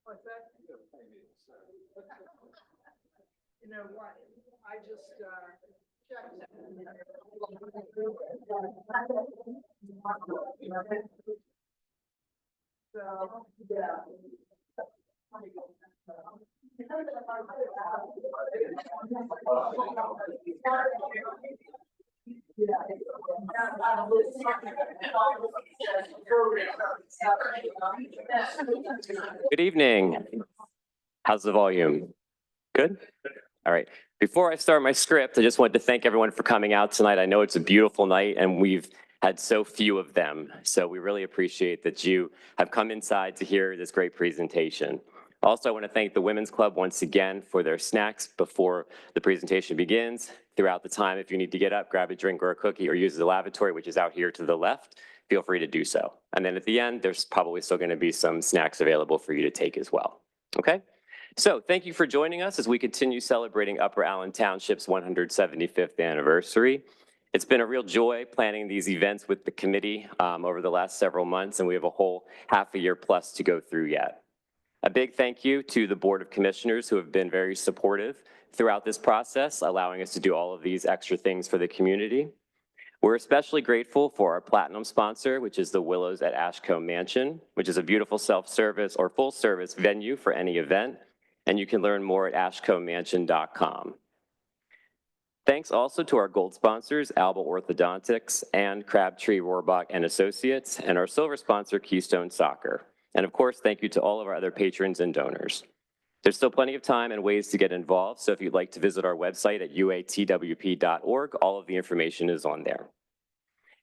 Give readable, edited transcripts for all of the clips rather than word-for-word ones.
What's that? You know what? I just checked. So, yeah. Good evening. How's the volume? Good? All right. Before I start my script, I just wanted to thank everyone for coming out tonight. I know it's a beautiful night and we've had so few of them. So we really appreciate that you have come inside to hear this great presentation. Also, I want to thank the Women's Club once again for their snacks before the presentation begins. Throughout the time, if you need to get up, grab a drink or a cookie or use the lavatory, which is out here to the left, feel free to do so. And then at the end, there's probably still going to be some snacks available for you to take as well. Okay? So thank you for joining us as we continue celebrating Upper Allen Township's 175th anniversary. It's been a real joy planning these events with the committee over the last several months, and we have a whole half a year plus to go through yet. A big thank you to the Board of Commissioners who have been very supportive throughout this process, allowing us to do all of these extra things for the community. We're especially grateful for our platinum sponsor, which is the Willows at Ashcombe Mansion, which is a beautiful self-service or full-service venue for any event. And you can learn more at ashcombemansion.com. Thanks also to our gold sponsors, Alba Orthodontics and Crabtree Rohrbach and Associates, and our silver sponsor, Keystone Soccer. And of course, thank you to all of our other patrons and donors. There's still plenty of time and ways to get involved, so if you'd like to visit our website at uatwp.org, all of the information is on there.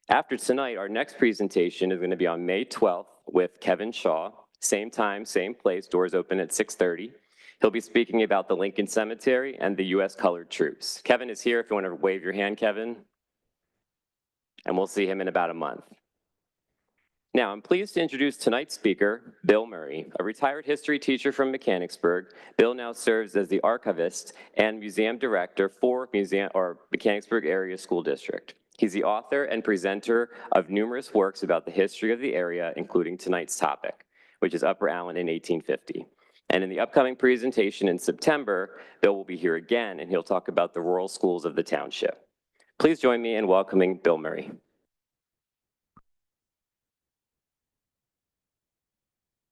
After tonight, our next presentation is going to be on May 12th with Kevin Shaw. Same time, same place, doors open at 6:30. He'll be speaking about the Lincoln Cemetery and the U.S. Colored Troops. Kevin is here if you want to wave your hand, Kevin. And we'll see him in about a month. Now, I'm pleased to introduce tonight's speaker, Bill Murray, a retired history teacher from Mechanicsburg. Bill now serves as the archivist and museum director for Mechanicsburg Area School District. He's the author and presenter of numerous works about the history of the area, including tonight's topic, which is Upper Allen in 1850. And in the upcoming presentation in September, Bill will be here again, and he'll talk about the rural schools of the township. Please join me in welcoming Bill Murray.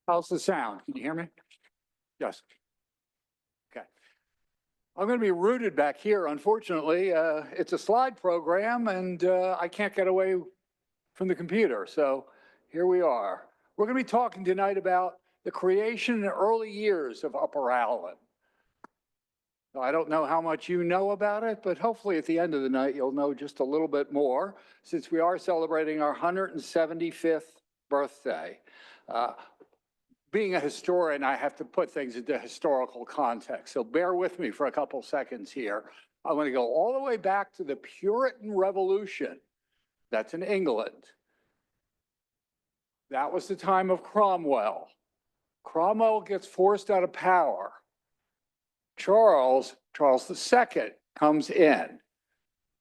How's the sound? Can you hear me? Yes. Okay. I'm going to be rooted back here. Unfortunately, it's a slide program and I can't get away from the computer. So here we are. We're going to be talking tonight about the creation and early years of Upper Allen. I don't know how much you know about it, but hopefully at the end of the night, you'll know just a little bit more since we are celebrating our 175th birthday. Being a historian, I have to put things into historical context. So bear with me for a couple seconds here. I'm going to go all the way back to the Puritan Revolution. That's in England. That was the time of Cromwell. Cromwell gets forced out of power. Charles II comes in.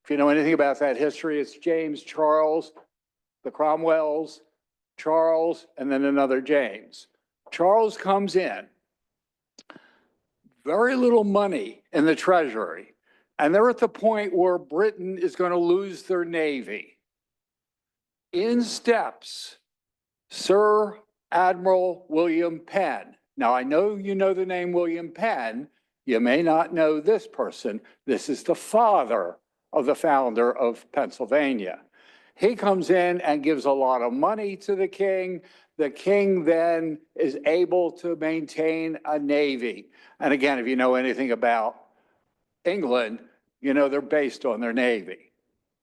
If you know anything about that history, it's James, Charles, the Cromwells, Charles, and then another James. Charles comes in, very little money in the treasury, and they're at the point where Britain is going to lose their navy. In steps Sir Admiral William Penn. Now, I know you know the name William Penn. You may not know this person. This is the father of the founder of Pennsylvania. He comes in and gives a lot of money to the king. The king then is able to maintain a navy. And again, if you know anything about England, you know they're based on their navy.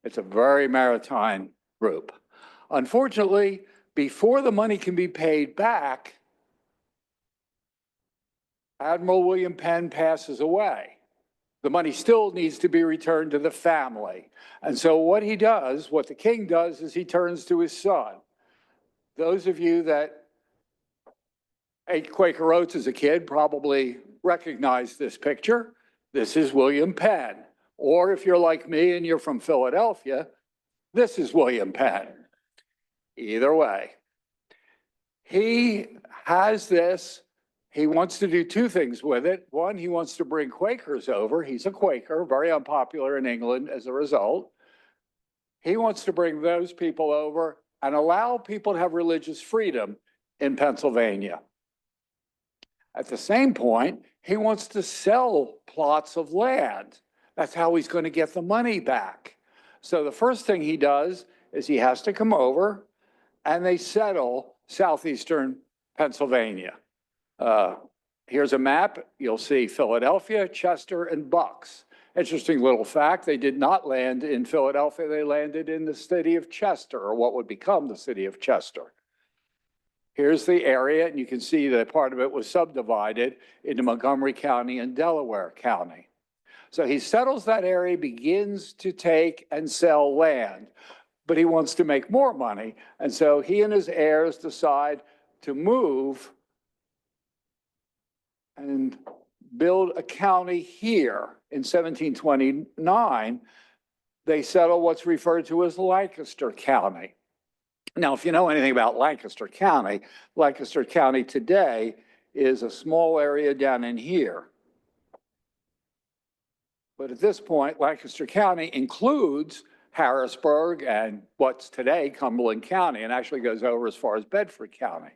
It's a very maritime group. Unfortunately, before the money can be paid back, Admiral William Penn passes away. The money still needs to be returned to the family. And so what the king does is he turns to his son. Those of you that ate Quaker Oats as a kid probably recognize this picture. This is William Penn. Or if you're like me and you're from Philadelphia, this is William Penn. Either way, he has this He wants to do two things with it. One, he wants to bring Quakers over. He's a Quaker, very unpopular in England as a result. He wants to bring those people over and allow people to have religious freedom in Pennsylvania. At the same point, he wants to sell plots of land. That's how he's going to get the money back. So the first thing he does is he has to come over and they settle southeastern Pennsylvania. Here's a map. You'll see Philadelphia, Chester, and Bucks. Interesting little fact, they did not land in Philadelphia. They landed in the city of Chester, or what would become the city of Chester. Here's the area, and you can see that part of it was subdivided into Montgomery County and Delaware County. So he settles that area, begins to take and sell land, but he wants to make more money. And so he and his heirs decide to move and build a county here. In 1729, they settle what's referred to as Lancaster County. Now, if you know anything about Lancaster County today is a small area down in here. But at this point, Lancaster County includes Harrisburg and what's today Cumberland County, and actually goes over as far as Bedford County.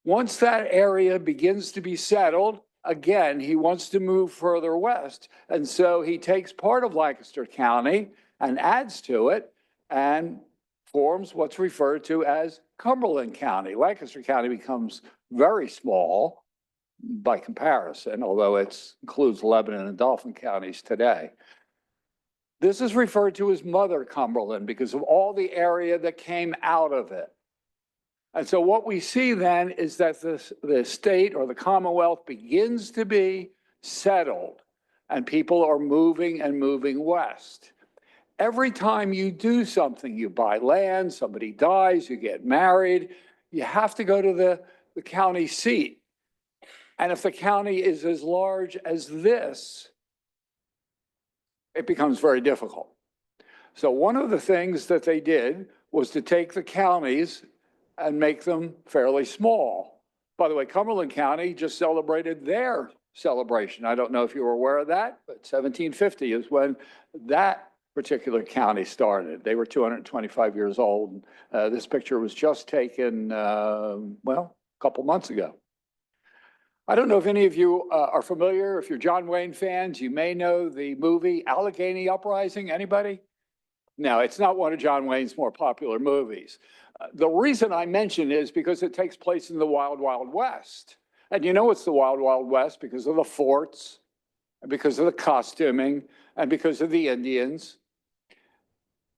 Once that area begins to be settled, again, he wants to move further west. And so he takes part of Lancaster County and adds to it and forms what's referred to as Cumberland County. Lancaster County becomes very small by comparison, although it includes Lebanon and Dauphin counties today. This is referred to as Mother Cumberland because of all the area that came out of it. And so what we see then is that the state or the Commonwealth begins to be settled and people are moving and moving west. Every time you do something, you buy land, somebody dies, you get married, you have to go to the county seat. And if the county is as large as this, it becomes very difficult. So one of the things that they did was to take the counties and make them fairly small. By the way, Cumberland County just celebrated their celebration. I don't know if you were aware of that, but 1750 is when that particular county started. They were 225 years old. This picture was just taken, well, a couple months ago. I don't know if any of you are familiar. If you're John Wayne fans, you may know the movie Allegheny Uprising. Anybody? No, it's not one of John Wayne's more popular movies. The reason I mention it is because it takes place in the Wild Wild West. And you know it's the Wild Wild West because of the forts, and because of the costuming, and because of the Indians.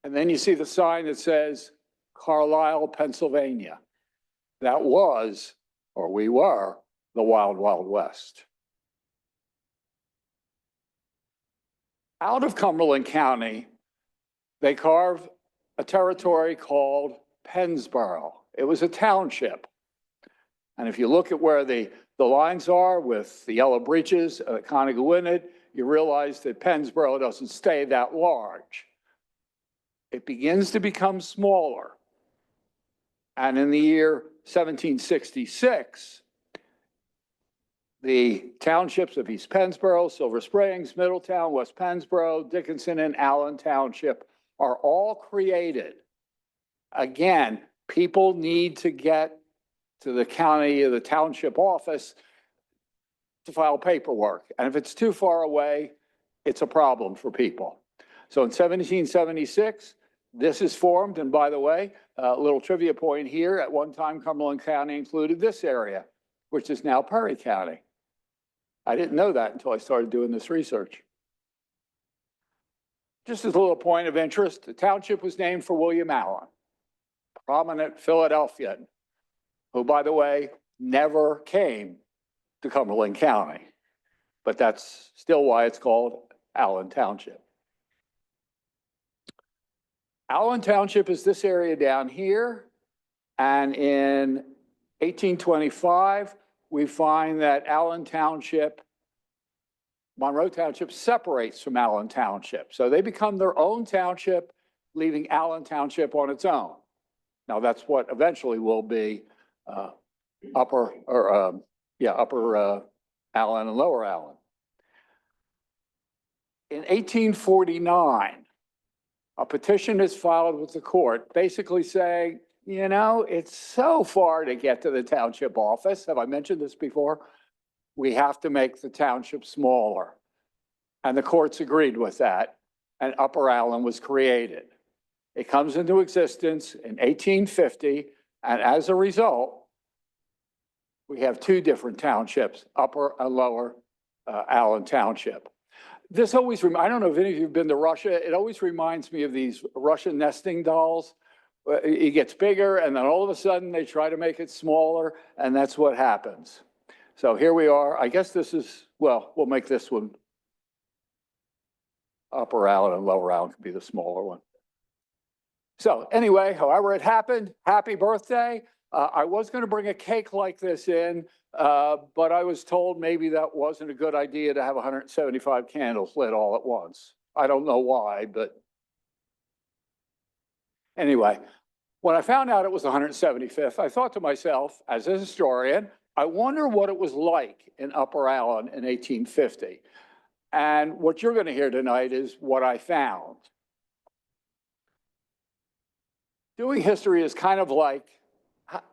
And then you see the sign that says Carlisle, Pennsylvania. That was, or we were, the Wild Wild West. Out of Cumberland County, they carved a territory called Pennsboro. It was a township. And if you look at where the lines are with the yellow breaches of Connegawinnett, you realize that Pennsboro doesn't stay that large. It begins to become smaller. And in the year 1766, the townships of East Pennsboro, Silver Springs, Middletown, West Pennsboro, Dickinson, and Allen Township are all created. Again, people need to get to the county or the township office to file paperwork. And if it's too far away, it's a problem for people. So in 1776, this is formed. And by the way, a little trivia point here, at one time, Cumberland County included this area, which is now Perry County. I didn't know that until I started doing this research. Just as a little point of interest, the township was named for William Allen, prominent Philadelphian, who, by the way, never came to Cumberland County. But that's still why it's called Allen Township. Allen Township is this area down here. And in 1825, we find that Allen Township, Monroe Township separates from Allen Township. So they become their own township, leaving Allen Township on its own. Now that's what eventually will be Upper Allen and Lower Allen. In 1849, a petition is filed with the court basically saying, you know, it's so far to get to the township office. Have I mentioned this before? We have to make the township smaller. And the courts agreed with that, and Upper Allen was created. It comes into existence in 1850, and as a result, we have two different townships, Upper and Lower Allen Township. This always, I don't know if any of you have been to Russia, it always reminds me of these Russian nesting dolls. It gets bigger, and then all of a sudden they try to make it smaller, and that's what happens. So here we are. I guess this is, well, we'll make this one Upper Allen, and Lower Allen could be the smaller one. So anyway, however it happened, happy birthday. I was going to bring a cake like this in, but I was told maybe that wasn't a good idea to have 175 candles lit all at once. I don't know why, but anyway, when I found out it was 175th, I thought to myself, as a historian, I wonder what it was like in Upper Allen in 1850. And what you're going to hear tonight is what I found. Doing history is kind of like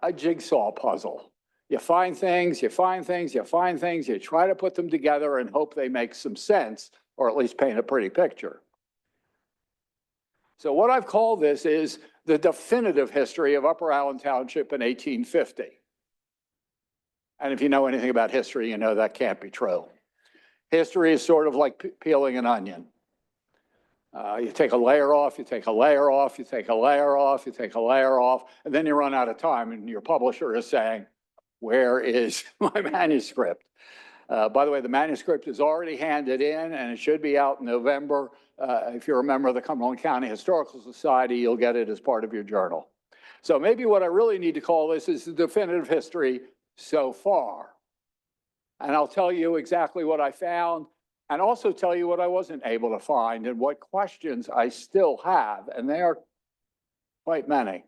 a jigsaw puzzle. You find things, you find things, you find things, you try to put them together and hope they make some sense, or at least paint a pretty picture. So what I've called this is the definitive history of Upper Allen Township in 1850. And if you know anything about history, you know that can't be true. History is sort of like peeling an onion. You take a layer off, you take a layer off, you take a layer off, you take a layer off, and then you run out of time and your publisher is saying, where is my manuscript? By the way, the manuscript is already handed in and it should be out in November. If you're a member of the Cumberland County Historical Society, you'll get it as part of your journal. So maybe what I really need to call this is the definitive history so far. And I'll tell you exactly what I found and also tell you what I wasn't able to find and what questions I still have, and they are quite many.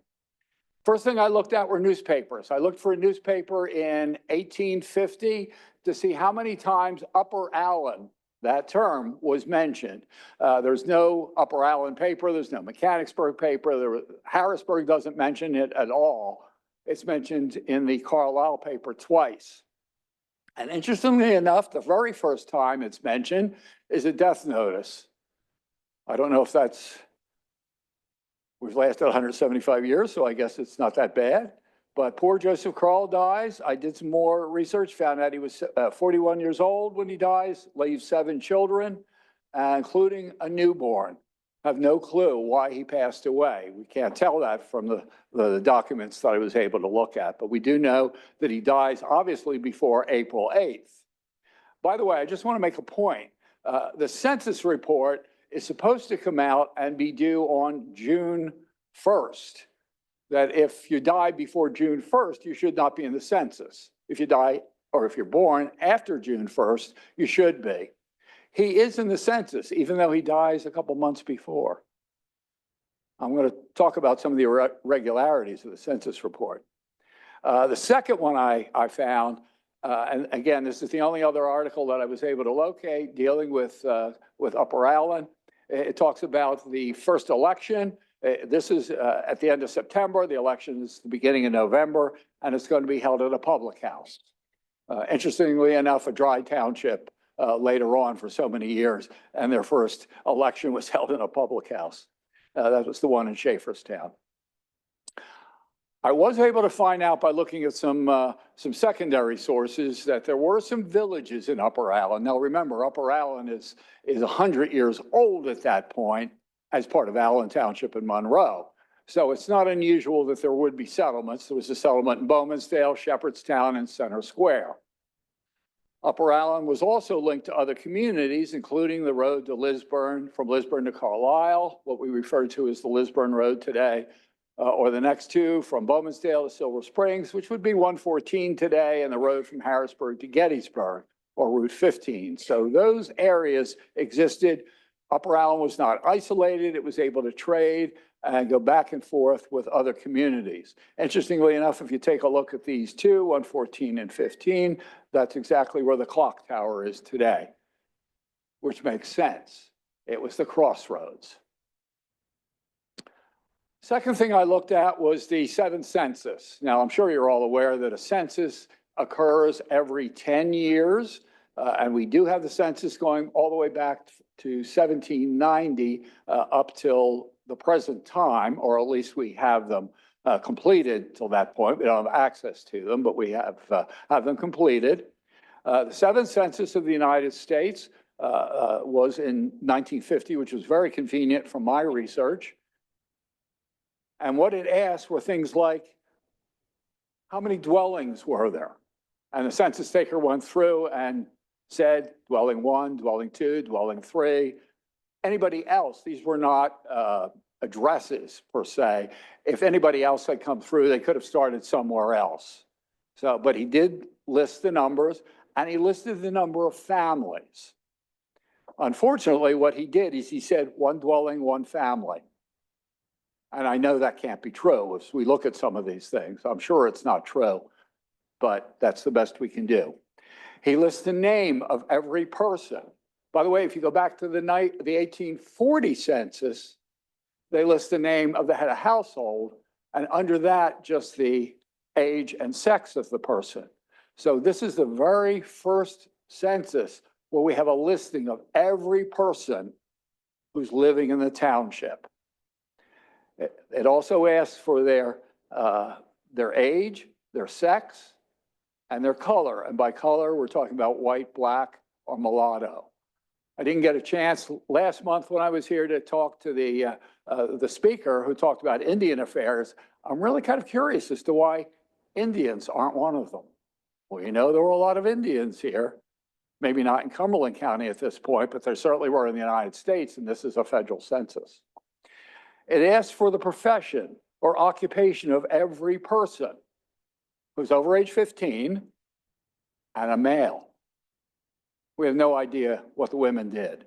First thing I looked at were newspapers. I looked for a newspaper in 1850 to see how many times Upper Allen, that term, was mentioned. There's no Upper Allen paper, there's no Mechanicsburg paper, Harrisburg doesn't mention it at all. It's mentioned in the Carlisle paper twice. And interestingly enough, the very first time it's mentioned is a death notice. I don't know if that's, we've lasted 175 years, so I guess it's not that bad. But poor Joseph Krull dies. I did some more research, found out he was 41 years old when he dies, leaves 7 children, including a newborn. Have no clue why he passed away. We can't tell that from the documents that I was able to look at, but we do know that he dies obviously before April 8th. By the way, I just want to make a point. The census report is supposed to come out and be due on June 1st. That if you die before June 1st, you should not be in the census. If you die, or if you're born after June 1st, you should be. He is in the census, even though he dies a couple months before. I'm going to talk about some of the irregularities of the census report. The second one I found, and again, this is the only other article that I was able to locate dealing with Upper Allen. It talks about the first election. This is at the end of September. The election is the beginning of November, and it's going to be held at a public house. Interestingly enough, a dry township later on for so many years, and their first election was held in a public house. That was the one in Schaefferstown. I was able to find out by looking at some secondary sources that there were some villages in Upper Allen. Now remember, Upper Allen is 100 years old at that point as part of Allen Township in Monroe. So it's not unusual that there would be settlements. There was a settlement in Bowmansdale, Shepherdstown, and Center Square. Upper Allen was also linked to other communities, including the road to Lisburn, from Lisburn to Carlisle, what we refer to as the Lisburn Road today, or the next two from Bowmansdale to Silver Springs, which would be 114 today, and the road from Harrisburg to Gettysburg, or Route 15. So those areas existed. Upper Allen was not isolated. It was able to trade. and go back and forth with other communities. Interestingly enough, if you take a look at these two, 114 and 15, that's exactly where the clock tower is today, which makes sense. It was the crossroads. Second thing I looked at was the 7th census. Now, I'm sure you're all aware that a census occurs every 10 years, and we do have the census going all the way back to 1790 up till the present time, or at least we have them completed till that point. We don't have access to them, but we have them completed. The 7th census of the United States was in 1950, which was very convenient from my research. And what it asked were things like, how many dwellings were there? And the census taker went through and said, dwelling 1, dwelling 2, dwelling 3. Anybody else, these were not addresses per se. If anybody else had come through, they could have started somewhere else. So, but he did list the numbers, and he listed the number of families. Unfortunately, what he did is he said 1 dwelling, 1 family. And I know that can't be true as we look at some of these things. I'm sure it's not true, but that's the best we can do. He lists the name of every person. By the way, if you go back to the 1840 census, they list the name of the head of household, and under that, just the age and sex of the person. So this is the very first census where we have a listing of every person who's living in the township. It also asks for their age, their sex, and their color. And by color, we're talking about white, black, or mulatto. I didn't get a chance last month when I was here to talk to the speaker who talked about Indian affairs. I'm really kind of curious as to why Indians aren't one of them. Well, you know, there were a lot of Indians here, maybe not in Cumberland County at this point, but there certainly were in the United States, and this is a federal census. It asks for the profession or occupation of every person who's over age 15 and a male. We have no idea what the women did.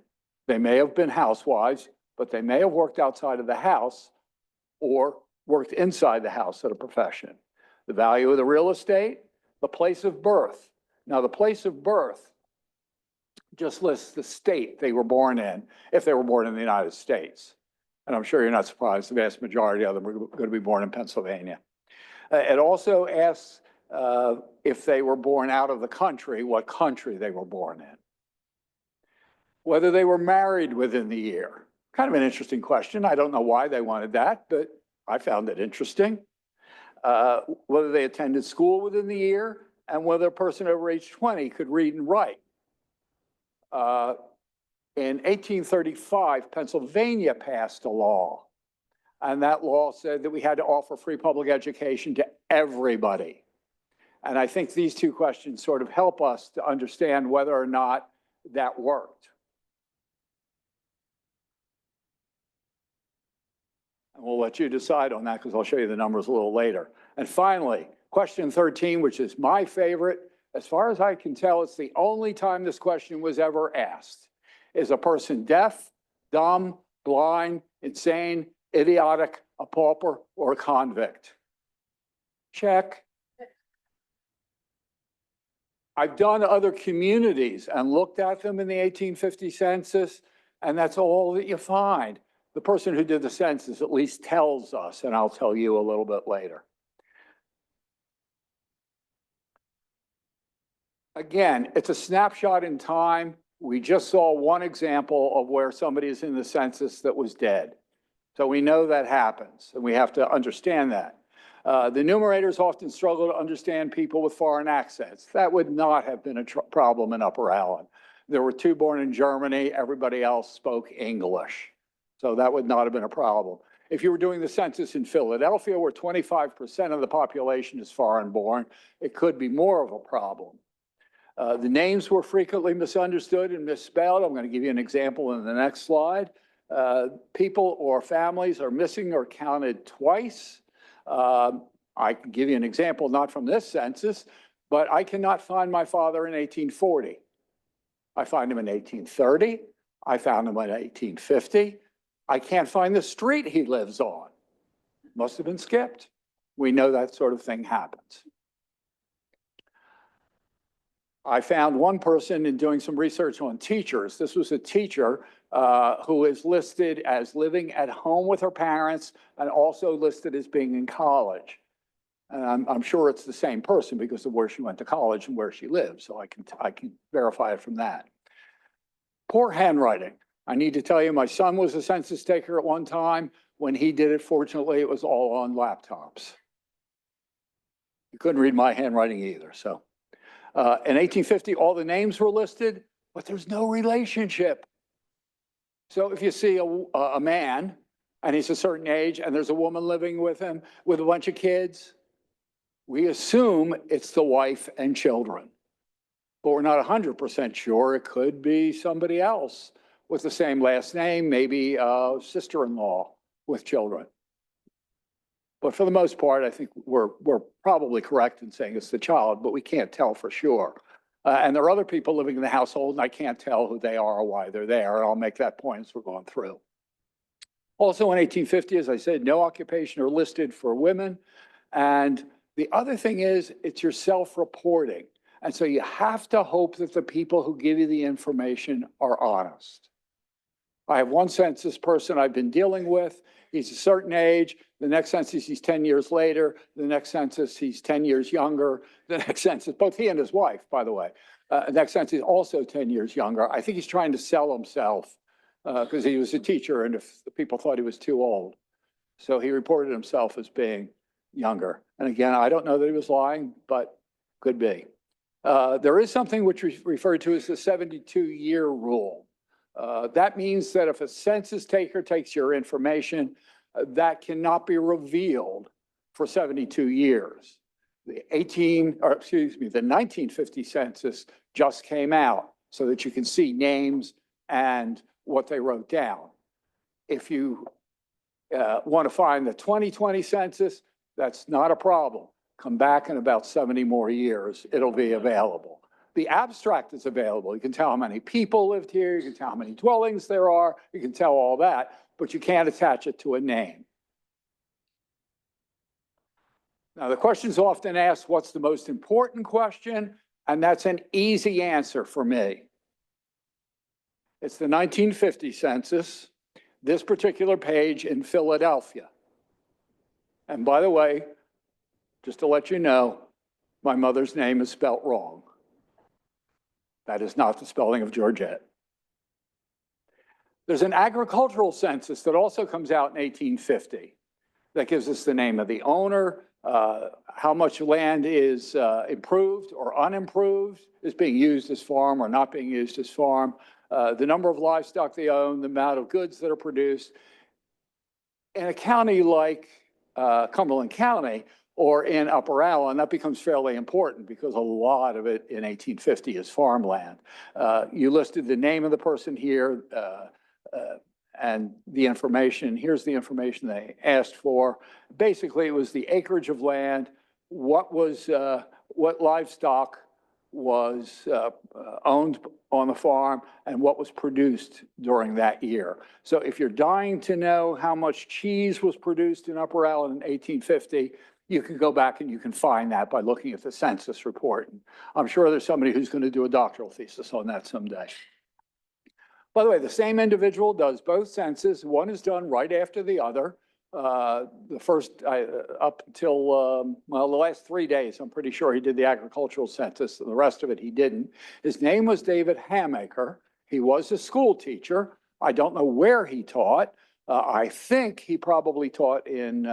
They may have been housewives, but they may have worked outside of the house or worked inside the house at a profession. The value of the real estate, the place of birth. Now, the place of birth just lists the state they were born in, if they were born in the United States. And I'm sure you're not surprised, the vast majority of them are going to be born in Pennsylvania. It also asks if they were born out of the country, what country they were born in. Whether they were married within the year. Kind of an interesting question. I don't know why they wanted that, but I found it interesting. Whether they attended school within the year, and whether a person over age 20 could read and write. In 1835, Pennsylvania passed a law, and that law said that we had to offer free public education to everybody. And I think these two questions sort of help us to understand whether or not that worked. And we'll let you decide on that because I'll show you the numbers a little later. And finally, question 13, which is my favorite. As far as I can tell, it's the only time this question was ever asked. Is a person deaf, dumb, blind, insane, idiotic, a pauper, or a convict? Check. I've done other communities and looked at them in the 1850 census, and that's all that you find. The person who did the census at least tells us, and I'll tell you a little bit later. Again, it's a snapshot in time. We just saw one example of where somebody is in the census that was dead. So we know that happens, and we have to understand that. The numerators often struggle to understand people with foreign accents. That would not have been a problem in Upper Allen. There were 2 born in Germany. Everybody else spoke English. So that would not have been a problem. If you were doing the census in Philadelphia, where 25% of the population is foreign born, it could be more of a problem. The names were frequently misunderstood and misspelled. I'm going to give you an example in the next slide. People or families are missing or counted twice. I can give you an example, not from this census, but I cannot find my father in 1840. I find him in 1830. I found him in 1850. I can't find the street he lives on. must have been skipped. We know that sort of thing happens. I found one person in doing some research on teachers. This was a teacher who is listed as living at home with her parents and also listed as being in college. And I'm sure it's the same person because of where she went to college and where she lives. So I can verify it from that. Poor handwriting. I need to tell you, my son was a census taker at one time. When he did it, fortunately, it was all on laptops. You couldn't read my handwriting either. So in 1850, all the names were listed, but there's no relationship. So if you see a man and he's a certain age and there's a woman living with him with a bunch of kids, we assume it's the wife and children. But we're not 100% sure. It could be somebody else with the same last name, maybe a sister-in-law with children. But for the most part, I think we're probably correct in saying it's the child, but we can't tell for sure. And there are other people living in the household, and I can't tell who they are or why they're there. And I'll make that point as we're going through. Also in 1850, as I said, no occupation are listed for women. And the other thing is, it's your self-reporting. And so you have to hope that the people who give you the information are honest. I have one census person I've been dealing with. He's a certain age. The next census, he's 10 years later. The next census, he's 10 years younger. The next census, both he and his wife, by the way. Next census, also 10 years younger. I think he's trying to sell himself because he was a teacher and if the people thought he was too old. So he reported himself as being younger. And again, I don't know that he was lying, but could be. There is something which we refer to as the 72-year rule. That means that if a census taker takes your information, that cannot be revealed for 72 years. The 1950 census just came out so that you can see names and what they wrote down. If you want to find the 2020 census, that's not a problem. Come back in about 70 more years, it'll be available. The abstract is available. You can tell how many people lived here. You can tell how many dwellings there are. You can tell all that, but you can't attach it to a name. Now, the question is often asked, what's the most important question? And that's an easy answer for me. It's the 1950 census, this particular page in Philadelphia. And by the way, just to let you know, my mother's name is spelt wrong. That is not the spelling of Georgette. There's an agricultural census that also comes out in 1850 that gives us the name of the owner, how much land is improved or unimproved, is being used as farm or not being used as farm, the number of livestock they own, the amount of goods that are produced. In a county like Cumberland County, or in Upper Allen, that becomes fairly important because a lot of it in 1850 is farmland. You listed the name of the person here and the information. Here's the information they asked for. Basically, it was the acreage of land, what livestock was owned on the farm, and what was produced during that year. So if you're dying to know how much cheese was produced in Upper Allen in 1850, you can go back and you can find that by looking at the census report. And I'm sure there's somebody who's going to do a doctoral thesis on that someday. By the way, the same individual does both censuses. One is done right after the other. The first, up until, well, the last 3 days, I'm pretty sure he did the agricultural census, and the rest of it he didn't. His name was David Hamaker. He was a school teacher. I don't know where he taught. I think he probably taught in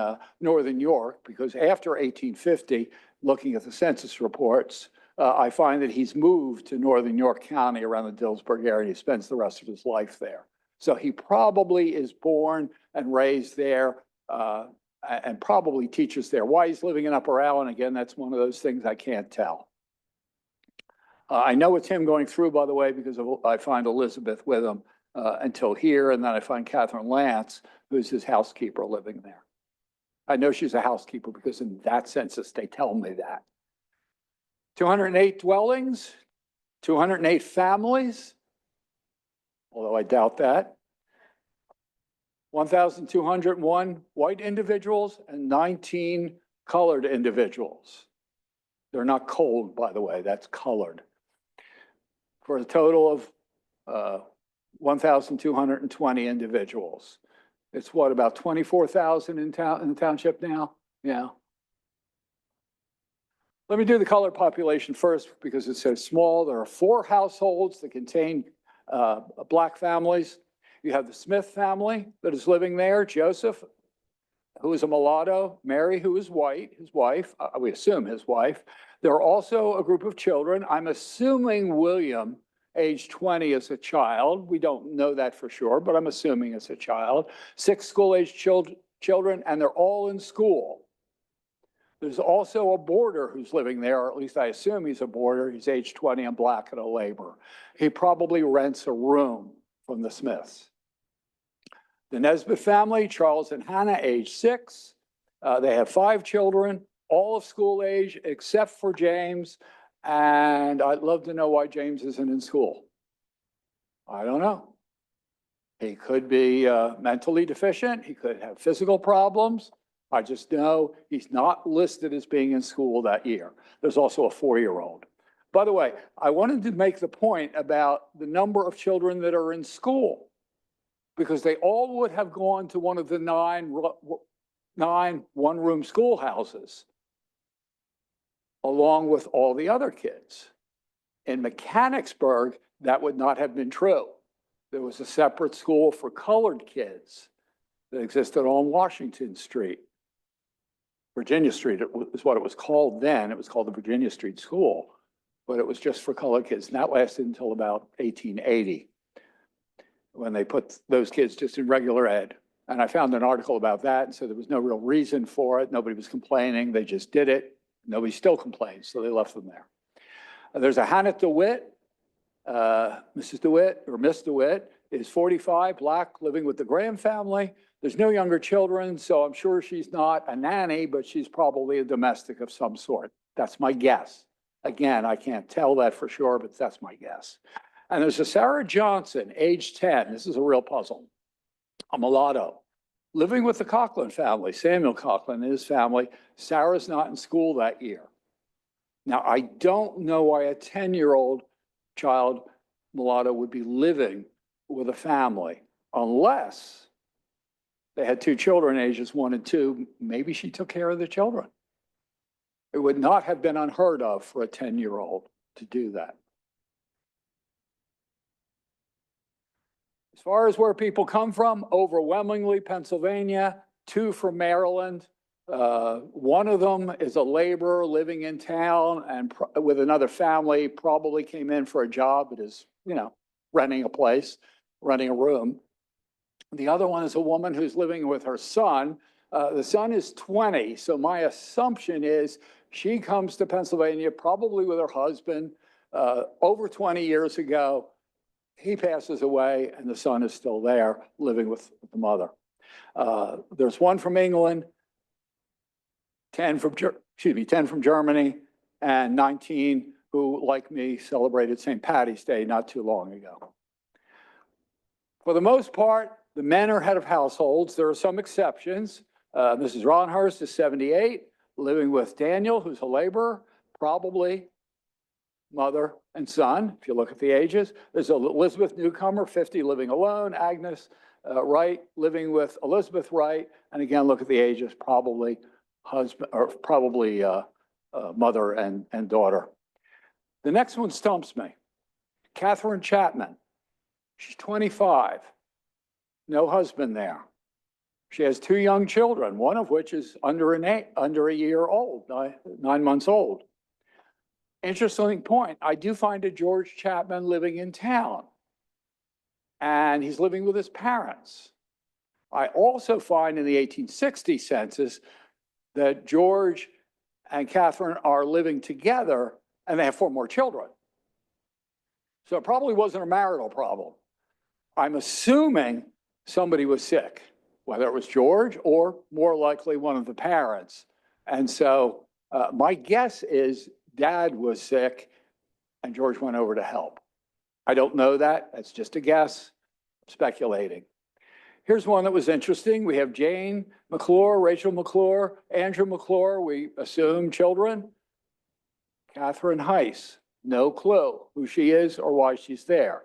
Northern York, because after 1850, looking at the census reports, I find that he's moved to Northern York County around the Dillsburg area. He spends the rest of his life there. So he probably is born and raised there and probably teaches there. Why he's living in Upper Allen, again, that's one of those things I can't tell. I know it's him going through, by the way, because I find Elizabeth with him until here, and then I find Catherine Lance, who's his housekeeper, living there. I know she's a housekeeper because in that census, they tell me that. 208 dwellings, 208 families, although I doubt that. 1,201 white individuals and 19 colored individuals. They're not cold, by the way, that's colored. For a total of 1,220 individuals. It's what, about 24,000 in the township now? Yeah. Let me do the colored population first because it's so small. There are 4 households that contain Black families. You have the Smith family that is living there, Joseph, who is a mulatto, Mary, who is white, his wife, we assume his wife. There are also a group of children. I'm assuming William, age 20, is a child. We don't know that for sure, but I'm assuming it's a child. 6 school-age children, and they're all in school. There's also a boarder who's living there, or at least I assume he's a boarder. He's age 20 and Black and a laborer. He probably rents a room from the Smiths. The Nesbitt family, Charles and Hannah, age 6. They have 5 children, all of school age, except for James. And I'd love to know why James isn't in school. I don't know. He could be mentally deficient. He could have physical problems. I just know he's not listed as being in school that year. There's also a 4-year-old. By the way, I wanted to make the point about the number of children that are in school, because they all would have gone to one of the 9 one-room schoolhouses, along with all the other kids. In Mechanicsburg, that would not have been true. There was a separate school for colored kids that existed on Washington Street. Virginia Street is what it was called then. It was called the Virginia Street School, but it was just for colored kids. And that lasted until about 1880, when they put those kids just in regular ed. And I found an article about that, and so there was no real reason for it. Nobody was complaining. They just did it. Nobody still complains, so they left them there. There's a Hannah DeWitt. Mrs. DeWitt, or Miss DeWitt, is 45, Black, living with the Graham family. There's no younger children, so I'm sure she's not a nanny, but she's probably a domestic of some sort. That's my guess. Again, I can't tell that for sure, but that's my guess. And there's a Sarah Johnson, age 10. This is a real puzzle. A mulatto, living with the Coughlin family, Samuel Coughlin and his family. Sarah's not in school that year. Now, I don't know why a 10-year-old child mulatto would be living with a family, unless they had 2 children, ages 1 and 2. Maybe she took care of the children. It would not have been unheard of for a 10-year-old to do that. As far as where people come from, overwhelmingly Pennsylvania, 2 from Maryland. One of them is a laborer living in town and with another family, probably came in for a job, but is, renting a place, renting a room. The other one is a woman who's living with her son. The son is 20, so my assumption is she comes to Pennsylvania probably with her husband over 20 years ago. He passes away and the son is still there living with the mother. There's 1 from England, 10 from Germany, and 19 who, like me, celebrated St. Patty's Day not too long ago. For the most part, the men are head of households. There are some exceptions. Mrs. Ronhurst is 78, living with Daniel, who's a laborer, probably mother and son, if you look at the ages. There's Elizabeth Newcomer, 50, living alone. Agnes Wright, living with Elizabeth Wright. And again, look at the ages, probably husband, or probably mother and daughter. The next one stumps me. Catherine Chapman. She's 25. No husband there. She has 2 young children, one of which is under a year old, 9 months old. Interesting point. I do find a George Chapman living in town, and he's living with his parents. I also find in the 1860 census that George and Catherine are living together, and they have 4 more children. So it probably wasn't a marital problem. I'm assuming somebody was sick, whether it was George or more likely one of the parents. And so my guess is Dad was sick and George went over to help. I don't know that. That's just a guess. I'm speculating. Here's one that was interesting. We have Jane McClure, Rachel McClure, Andrew McClure, we assume children. Catherine Heiss, no clue who she is or why she's there.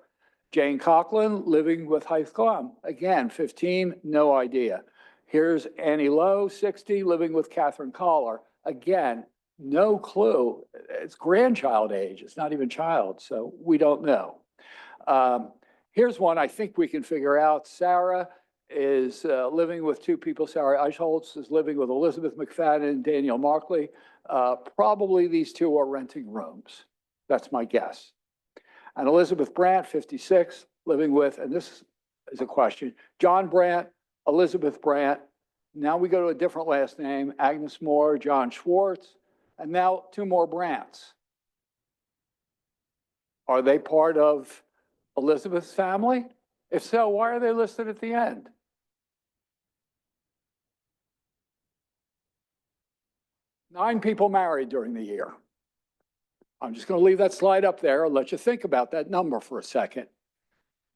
Jane Coughlin, living with Heiss Glum. Again, 15, no idea. Here's Annie Lowe, 60, living with Catherine Collar. Again, no clue. It's grandchild age. It's not even child, so we don't know. Here's one I think we can figure out. Sarah is living with two people. Sarah Eichholz is living with Elizabeth McFadden and Daniel Markley. Probably these two are renting rooms. That's my guess. And Elizabeth Brandt, 56, living with, and this is a question, John Brandt, Elizabeth Brandt. Now we go to a different last name, Agnes Moore, John Schwartz, and now two more Brandts. Are they part of Elizabeth's family? If so, why are they listed at the end? 9 people married during the year. I'm just going to leave that slide up there and let you think about that number for a second.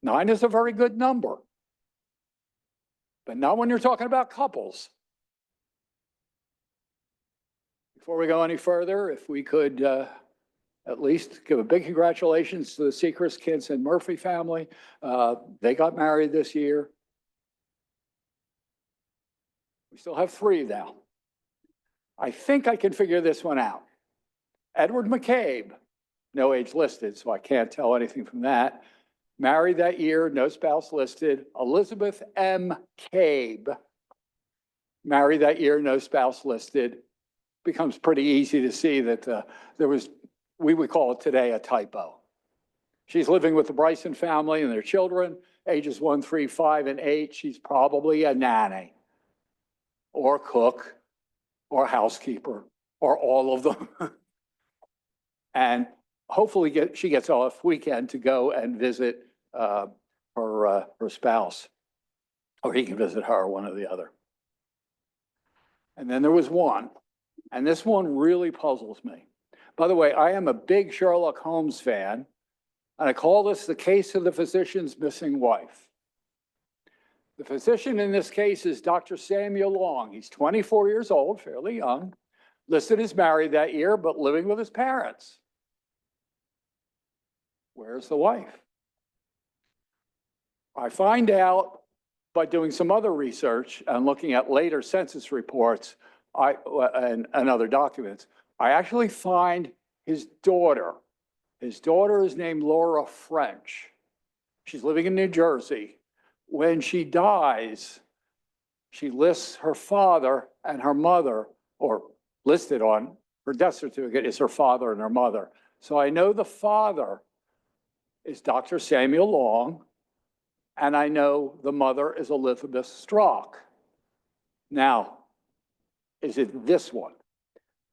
9 is a very good number, but not when you're talking about couples. Before we go any further, if we could at least give a big congratulations to the Sechrist, Kintz, and Murphy family. They got married this year. We still have 3 now. I think I can figure this one out. Edward McCabe, no age listed, so I can't tell anything from that. Married that year, no spouse listed. Elizabeth M. Cabe, married that year, no spouse listed. Becomes pretty easy to see that there was, we would call it today, a typo. She's living with the Bryson family and their children, ages 1, 3, 5, and 8. She's probably a nanny or cook or housekeeper or all of them. And hopefully she gets off weekend to go and visit her spouse, or he can visit her, one or the other. And then there was one, and this one really puzzles me. By the way, I am a big Sherlock Holmes fan, and I call this the case of the physician's missing wife. The physician in this case is Dr. Samuel Long. He's 24 years old, fairly young, listed as married that year, but living with his parents. Where's the wife? I find out by doing some other research and looking at later census reports and other documents, I actually find his daughter. His daughter is named Laura French. She's living in New Jersey. When she dies, she lists her father and her mother, or listed on her death certificate is her father and her mother. So I know the father is Dr. Samuel Long, and I know the mother is Elizabeth Strock. Now, is it this one?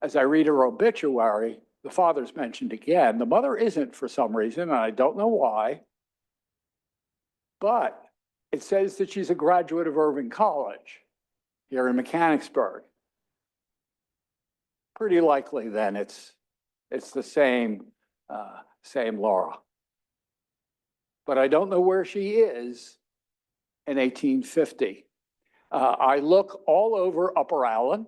As I read her obituary, the father's mentioned again. The mother isn't for some reason, and I don't know why, but it says that she's a graduate of Irving College here in Mechanicsburg. Pretty likely then it's the same Laura. But I don't know where she is in 1850. I look all over Upper Allen.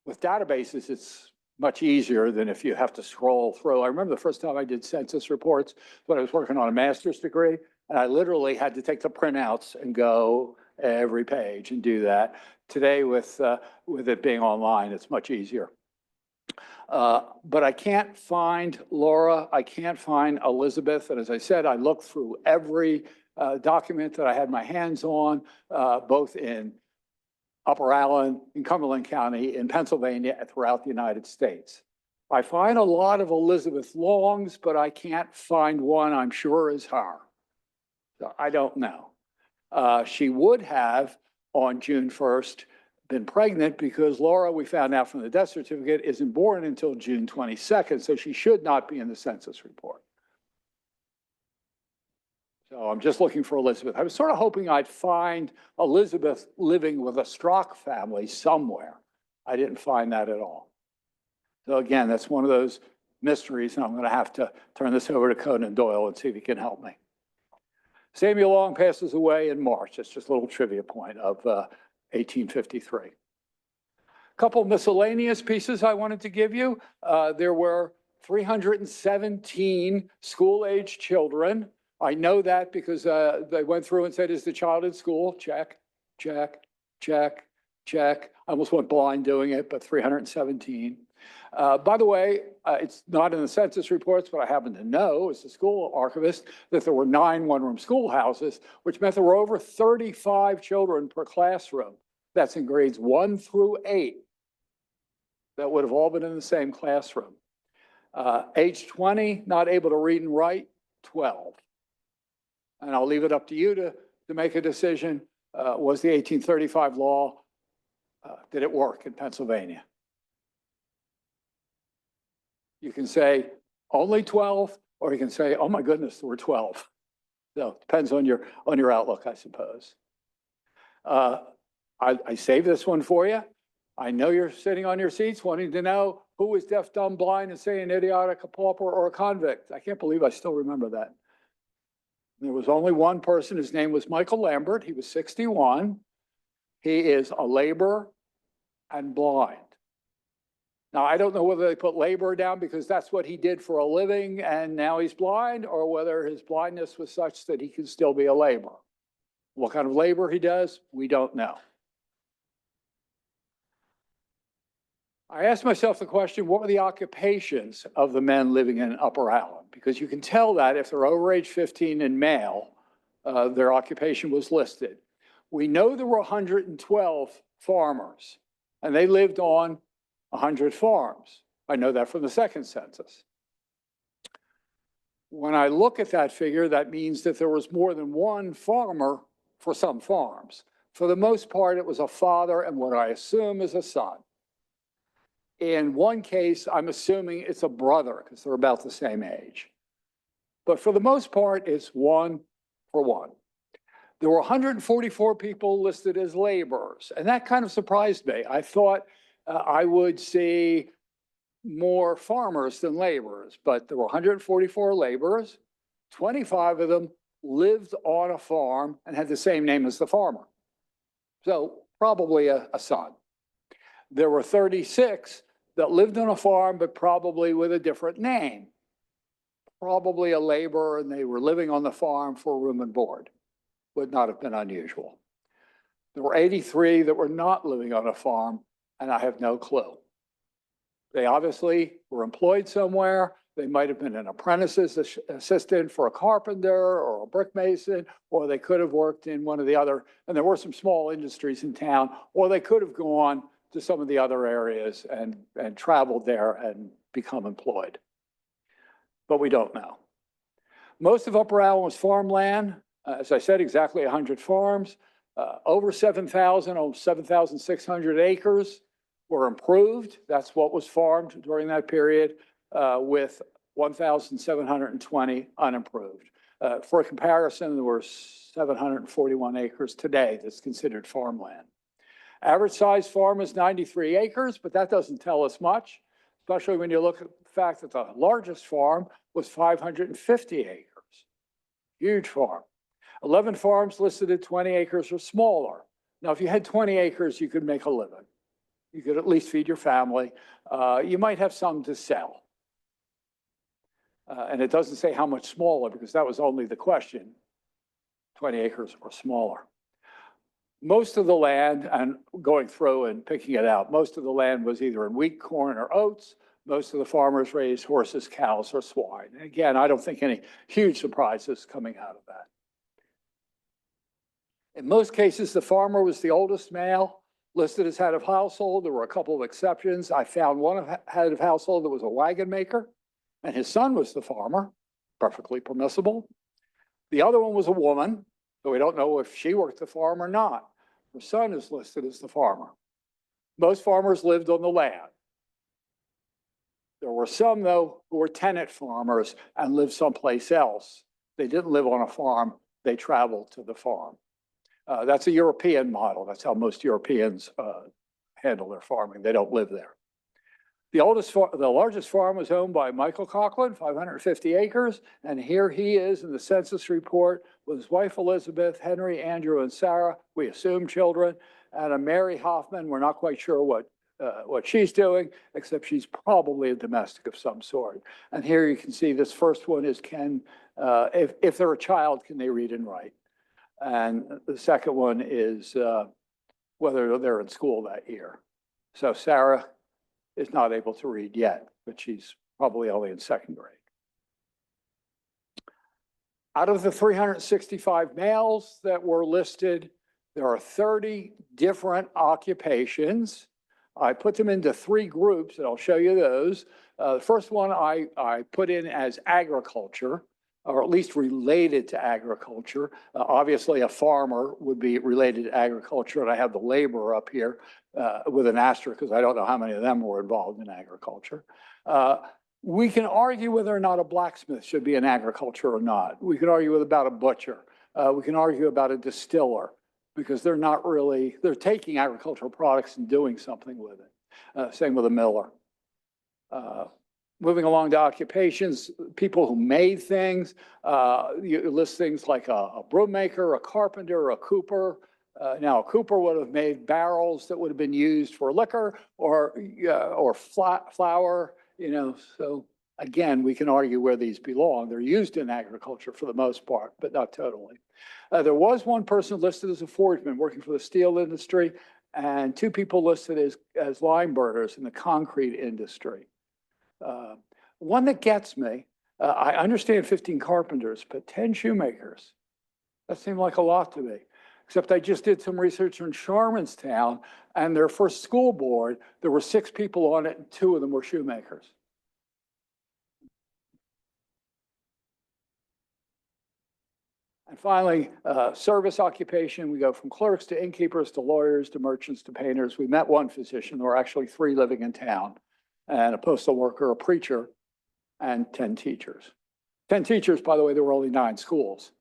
With databases, it's much easier than if you have to scroll through. I remember the first time I did census reports when I was working on a master's degree, and I literally had to take the printouts and go every page and do that. Today, with it being online, it's much easier. But I can't find Laura, I can't find Elizabeth, and as I said, I looked through every document that I had my hands on, both in Upper Allen, in Cumberland County, in Pennsylvania, and throughout the United States. I find a lot of Elizabeth Longs, but I can't find one I'm sure is her. So I don't know. She would have, on June 1st, been pregnant because Laura, we found out from the death certificate, isn't born until June 22nd, so she should not be in the census report. So I'm just looking for Elizabeth. I was sort of hoping I'd find Elizabeth living with a Strock family somewhere. I didn't find that at all. So again, that's one of those mysteries, and I'm going to have to turn this over to Conan Doyle and see if he can help me. Samuel Long passes away in March. It's just a little trivia point of 1853. Couple miscellaneous pieces I wanted to give you. There were 317 school-age children. I know that because they went through and said, is the child in school? Check, check, check, check. I almost went blind doing it, but 317. By the way, it's not in the census reports, but I happen to know as a school archivist that there were 9 one-room schoolhouses, which meant there were over 35 children per classroom. That's in grades 1 through 8. That would have all been in the same classroom. Age 20, not able to read and write, 12. And I'll leave it up to you to make a decision. Was the 1835 law, did it work in Pennsylvania? You can say only 12, or you can say, oh my goodness, there were 12. So it depends on your outlook, I suppose. I saved this one for you. I know you're sitting on your seats wanting to know who was deaf, dumb, blind, and saying idiotic, a pauper, or a convict. I can't believe I still remember that. There was only one person. His name was Michael Lambert. He was 61. He is a laborer and blind. Now, I don't know whether they put laborer down because that's what he did for a living and now he's blind, or whether his blindness was such that he can still be a laborer. What kind of labor he does, we don't know. I asked myself the question, what were the occupations of the men living in Upper Allen? Because you can tell that if they're over age 15 and male, their occupation was listed. We know there were 112 farmers, and they lived on 100 farms. I know that from the second census. When I look at that figure, that means that there was more than one farmer for some farms. For the most part, it was a father and what I assume is a son. In one case, I'm assuming it's a brother because they're about the same age. But for the most part, it's 1 for 1. There were 144 people listed as laborers, and that kind of surprised me. I thought I would see more farmers than laborers, but there were 144 laborers. 25 of them lived on a farm and had the same name as the farmer. So probably a son. There were 36 that lived on a farm, but probably with a different name. Probably a laborer, and they were living on the farm for room and board. Would not have been unusual. There were 83 that were not living on a farm, and I have no clue. They obviously were employed somewhere. They might have been an apprentice's assistant for a carpenter or a brick mason, or they could have worked in one of the other, and there were some small industries in town, or they could have gone to some of the other areas and traveled there and become employed. But we don't know. Most of Upper Allen was farmland. As I said, exactly 100 farms. Over 7,000, almost 7,600 acres were improved. That's what was farmed during that period, with 1,720 unimproved. For comparison, there were 741 acres today that's considered farmland. Average size farm is 93 acres, but that doesn't tell us much, especially when you look at the fact that the largest farm was 550 acres. Huge farm. 11 farms listed at 20 acres or smaller. Now, if you had 20 acres, you could make a living. You could at least feed your family. You might have some to sell. And it doesn't say how much smaller because that was only the question, 20 acres or smaller. Most of the land, and going through and picking it out, most of the land was either in wheat, corn, or oats. Most of the farmers raised horses, cows, or swine. And again, I don't think any huge surprises coming out of that. In most cases, the farmer was the oldest male, listed as head of household. There were a couple of exceptions. I found one head of household that was a wagon maker, and his son was the farmer, perfectly permissible. The other one was a woman, so we don't know if she worked the farm or not. Her son is listed as the farmer. Most farmers lived on the land. There were some, though, who were tenant farmers and lived someplace else. They didn't live on a farm. They traveled to the farm. That's a European model. That's how most Europeans handle their farming. They don't live there. The largest farm was owned by Michael Conklin, 550 acres. And here he is in the census report with his wife Elizabeth, Henry, Andrew, and Sarah. We assume children. And a Mary Hoffman, we're not quite sure what she's doing, except she's probably a domestic of some sort. And here you can see this first one is if they're a child, can they read and write? And the second one is whether they're in school that year. So Sarah is not able to read yet, but she's probably only in second grade. Out of the 365 males that were listed, there are 30 different occupations. I put them into three groups, and I'll show you those. The first one I put in as agriculture, or at least related to agriculture. Obviously, a farmer would be related to agriculture, and I have the laborer up here with an asterisk because I don't know how many of them were involved in agriculture. We can argue whether or not a blacksmith should be in agriculture or not. We can argue about a butcher. We can argue about a distiller because they're not really, they're taking agricultural products and doing something with it. Same with a miller. Moving along to occupations, people who made things, you list things like a broom maker, a carpenter, a cooper. Now, a cooper would have made barrels that would have been used for liquor or flour, you know. So again, we can argue where these belong. They're used in agriculture for the most part, but not totally. There was one person listed as a forgeman working for the steel industry and two people listed as line burners in the concrete industry. One that gets me, I understand 15 carpenters, but 10 shoemakers. That seemed like a lot to me. Except I just did some research in Sharmanstown, and their first school board, there were 6 people on it, and 2 of them were shoemakers. And finally, service occupation, we go from clerks to innkeepers to lawyers to merchants to painters. We met one physician. There were actually 3 living in town, and a postal worker, a preacher, and 10 teachers. 10 teachers, by the way, there were only 9 schools.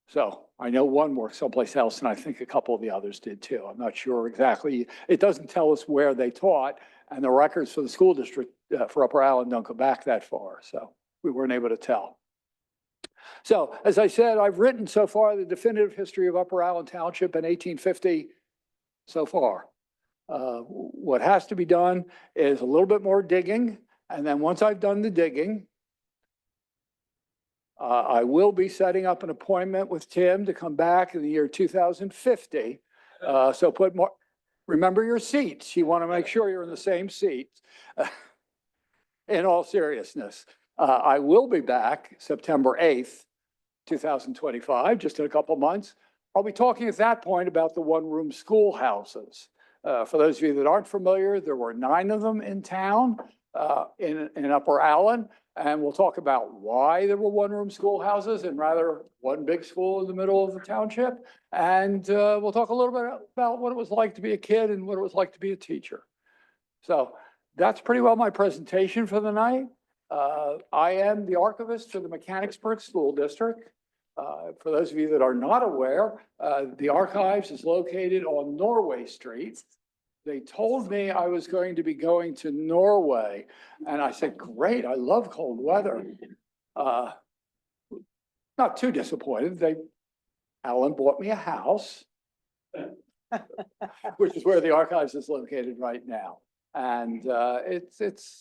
So I know one worked someplace else, and I think a couple of the others did too. I'm not sure exactly. It doesn't tell us where they taught, and the records for the school district for Upper Allen don't go back that far, so we weren't able to tell. So as I said, I've written so far the definitive history of Upper Allen Township in 1850 so far. What has to be done is a little bit more digging, and then once I've done the digging, I will be setting up an appointment with Tim to come back in the year 2050. So put more, remember your seats. You want to make sure you're in the same seats. In all seriousness, I will be back September 8th, 2025, just in a couple months. I'll be talking at that point about the one-room schoolhouses. For those of you that aren't familiar, there were 9 of them in town in Upper Allen. And we'll talk about why there were one-room schoolhouses and rather one big school in the middle of the township. And we'll talk a little bit about what it was like to be a kid and what it was like to be a teacher. So that's pretty well my presentation for the night. I am the archivist for the Mechanicsburg School District. For those of you that are not aware, the archives is located on Norway Street. They told me I was going to be going to Norway, and I said, great, I love cold weather. Not too disappointed. Alan bought me a house, which is where the archives is located right now. And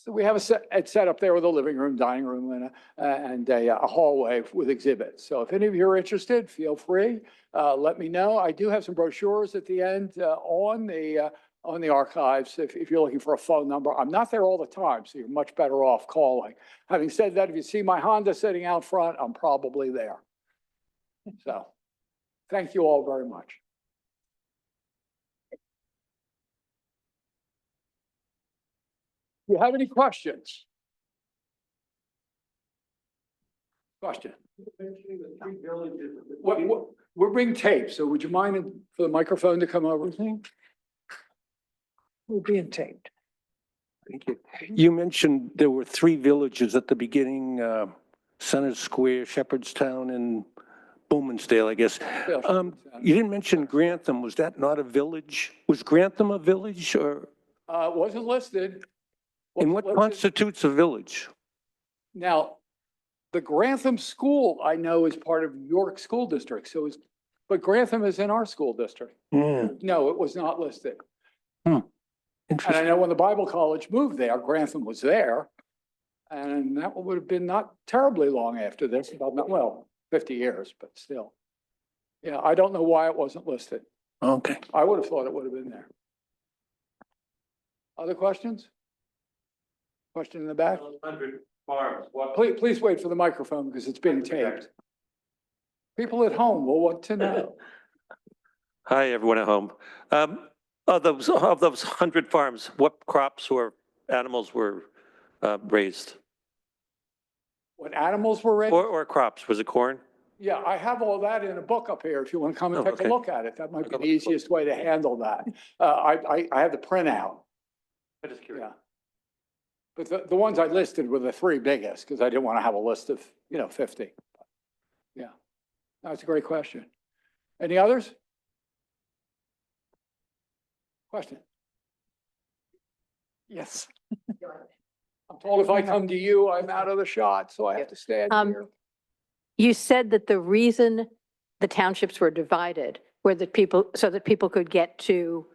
we have it's set up there with a living room, dining room, and a hallway with exhibits. So if any of you are interested, feel free. Let me know. I do have some brochures at the end on the archives if you're looking for a phone number. I'm not there all the time, so you're much better off calling. Having said that, if you see my Honda sitting out front, I'm probably there. So thank you all very much. Do you have any questions? Question? What, we're being taped, so would you mind for the microphone to come over? We're being taped. Thank you. You mentioned there were 3 villages at the beginning, Center Square, Shepherdstown, and Bowmansdale, I guess. You didn't mention Grantham. Was that not a village? Was Grantham a village or? Wasn't listed. And what constitutes a village? Now, the Grantham School, I know, is part of York School District, so but Grantham is in our school district. Yeah, No, it was not listed. And I interesting. know when the Bible College moved there, Grantham was there. And that would have been not terribly long after this, about, well, 50 years, but still. Yeah, I don't know why it wasn't listed. Okay. I would have thought it would have been there. Other questions? Question in the back? 100 farms, what? Please wait for the microphone because it's being taped. People at home will want to know. Hi, everyone at home. Of those 100 farms, what crops or animals were raised? What animals were raised? Or crops, was it corn? Yeah, I have all that in a book up here if you want to come and Oh, take a okay. look at it. That might be the easiest way to handle that. I have the printout. I'm just Yeah. But the ones I listed were the three biggest because I didn't want to have a list of, 50. Yeah, that's a great question. Any others? Question? Yes. I'm told if I come to you, I'm out of the shot, so I have to stand here. You said that the reason the townships were divided were so that people could get to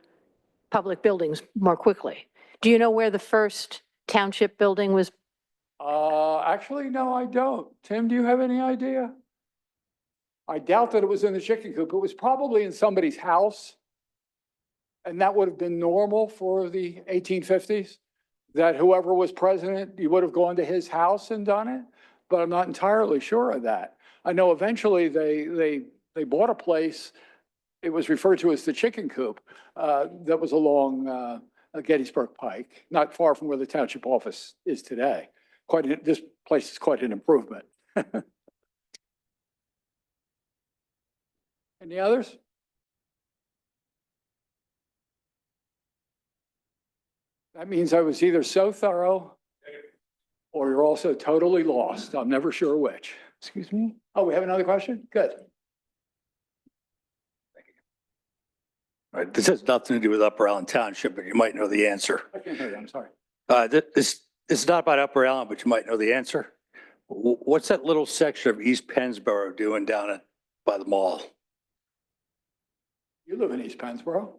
public buildings more quickly. Do you know where the first township building was? Actually, no, I don't. Tim, do you have any idea? I doubt that it was in the chicken coop. It was probably in somebody's house. And that would have been normal for the 1850s, that whoever was president, you would have gone to his house and done it. But I'm not entirely sure of that. I know eventually they bought a place. It was referred to as the chicken coop, that was along, Gettysburg Pike, not far from where the township office is today. This place is quite an improvement. Any others? That means I was either so thorough or you're also totally lost. I'm never sure which. Excuse me? Oh, we have another question? Good. All right, this has nothing to do with Upper Allen Township, but you might know the answer. I can't hear you, I'm sorry. This is not about Upper Allen, but you might know the answer. What's that little section of East Pennsboro doing down by the mall? You live in East Pennsboro?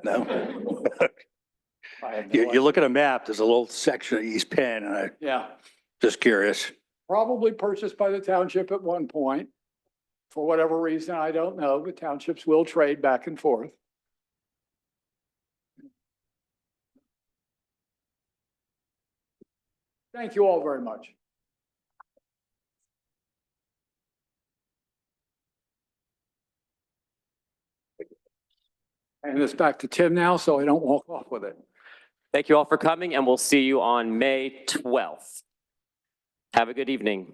No? I have no You idea. look at a map, there's a little section of East Penn, and I'm Yeah, just curious. probably purchased by the township at one point. For whatever reason, I don't know, but townships will trade back and forth. Thank you all very much. And this back to Tim now, so I don't walk off with it. Thank you all for coming, and we'll see you on May 12th. Have a good evening.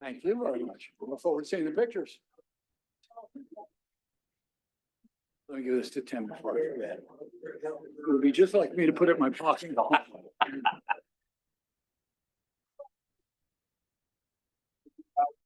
Thank you very much. Look forward to seeing the pictures. Let me give this to Tim before I forget. It would be just like me to put it in my pocket.